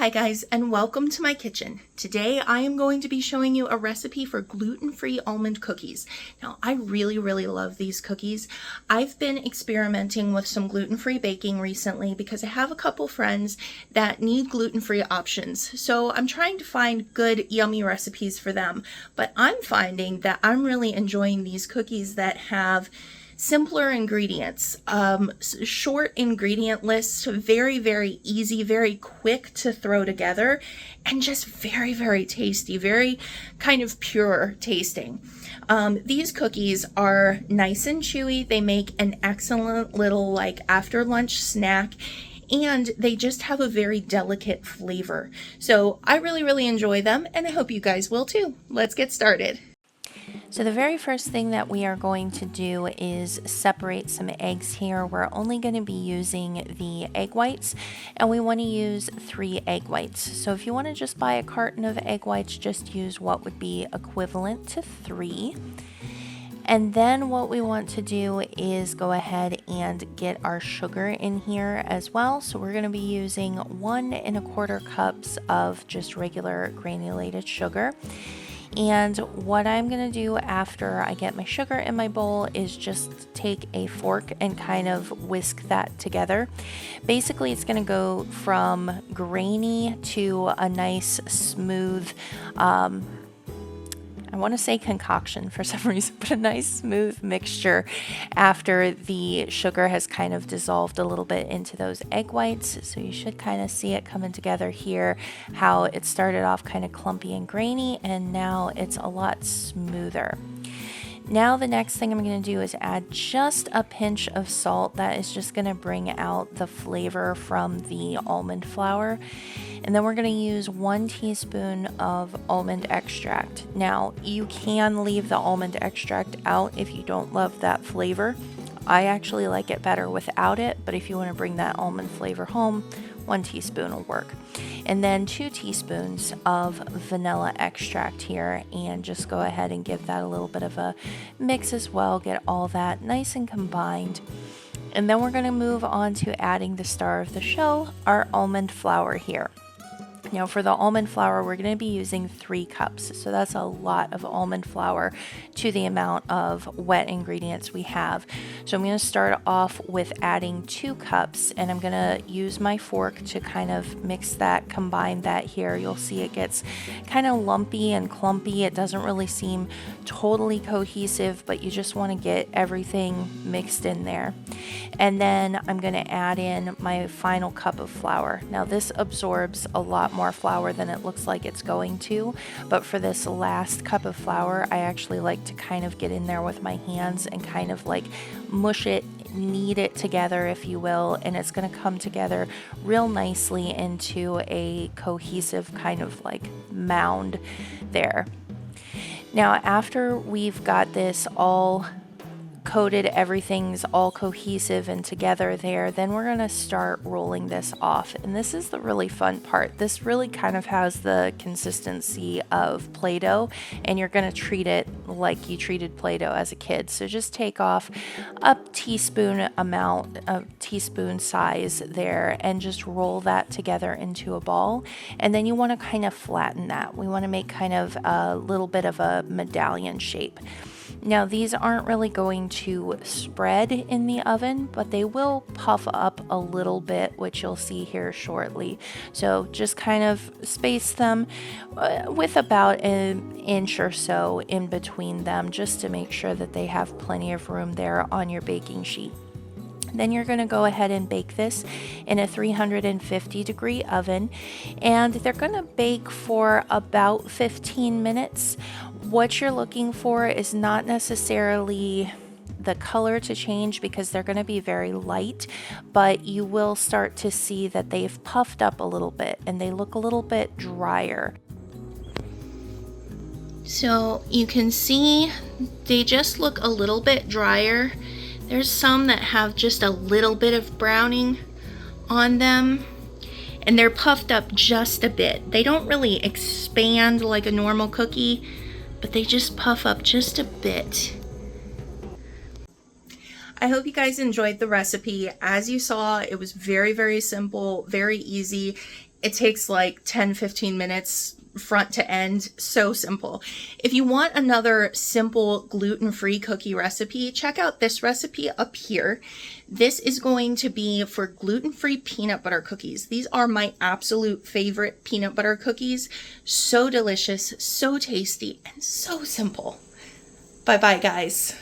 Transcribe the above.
Hi guys, and welcome to my kitchen. Today I am going to be showing you a recipe for gluten-free almond cookies. Now I really love these cookies. I've been experimenting with some gluten-free baking recently because I have a couple friends that need gluten-free options. So I'm trying to find good yummy recipes for them, but I'm finding that I'm really enjoying these cookies that have simpler ingredients, short ingredient lists, very easy, very quick to throw together, and just very tasty, very kind of pure tasting. These cookies are nice and chewy. They make an excellent little like after lunch snack, and they just have a very delicate flavor. So I really enjoy them, and I hope you guys will too. Let's get started. So the very first thing that we are going to do is separate some eggs here. We're only going to be using the egg whites, and we want to use 3 egg whites. So if you want to just buy a carton of egg whites, just use what would be equivalent to 3. And then what we want to do is go ahead and get our sugar in here as well. So we're going to be using 1 1/4 cups of just regular granulated sugar. And what I'm going to do after I get my sugar in my bowl is just take a fork and kind of whisk that together. Basically, it's going to go from grainy to a nice smooth, I want to say concoction for some reason, but a nice smooth mixture after the sugar has kind of dissolved a little bit into those egg whites. So you should kind of see it coming together here, how it started off kind of clumpy and grainy, and now it's a lot smoother. Now the next thing I'm going to do is add just a pinch of salt. That is just going to bring out the flavor from the almond flour. And then we're going to use 1 teaspoon of almond extract. Now you can leave the almond extract out if you don't love that flavor. I actually like it better without it, but if you want to bring that almond flavor home, 1 teaspoon will work. And then 2 teaspoons of vanilla extract here, and just go ahead and give that a little bit of a mix as well. Get all that nice and combined. And then we're going to move on to adding the star of the show, our almond flour here. Now for the almond flour, we're going to be using 3 cups. So that's a lot of almond flour to the amount of wet ingredients we have. So I'm going to start off with adding 2 cups, and I'm going to use my fork to kind of mix that, combine that here. You'll see it gets kind of lumpy and clumpy. It doesn't really seem totally cohesive, but you just want to get everything mixed in there. And then I'm going to add in my final cup of flour. Now this absorbs a lot more flour than it looks like it's going to, but for this last cup of flour, I actually like to kind of get in there with my hands and kind of like mush it, knead it together, if you will, and it's going to come together real nicely into a cohesive kind of like mound there. Now after we've got this all coated, everything's all cohesive and together there, then we're going to start rolling this off. And this is the really fun part. This really kind of has the consistency of Play-Doh, and you're going to treat it like you treated Play-Doh as a kid. So just take off a teaspoon amount of teaspoon size there and just roll that together into a ball. And then you want to kind of flatten that. We want to make kind of a little bit of a medallion shape. Now these aren't really going to spread in the oven, but they will puff up a little bit, which you'll see here shortly. So just kind of space them with about an inch or so in between them, just to make sure that they have plenty of room there on your baking sheet. Then you're going to go ahead and bake this in a 350-degree oven, and they're going to bake for about 15 minutes. What you're looking for is not necessarily the color to change because they're going to be very light, but you will start to see that they've puffed up a little bit and they look a little bit drier. So you can see they just look a little bit drier. There's some that have just a little bit of browning on them, and they're puffed up just a bit. They don't really expand like a normal cookie, but they just puff up just a bit. I hope you guys enjoyed the recipe. As you saw, it was very simple, very easy. It takes like 10-15 minutes front to end. So simple. If you want another simple gluten-free cookie recipe, check out this recipe up here. This is going to be for gluten-free peanut butter cookies. These are my absolute favorite peanut butter cookies. So delicious, so tasty, and so simple. Bye-bye, guys.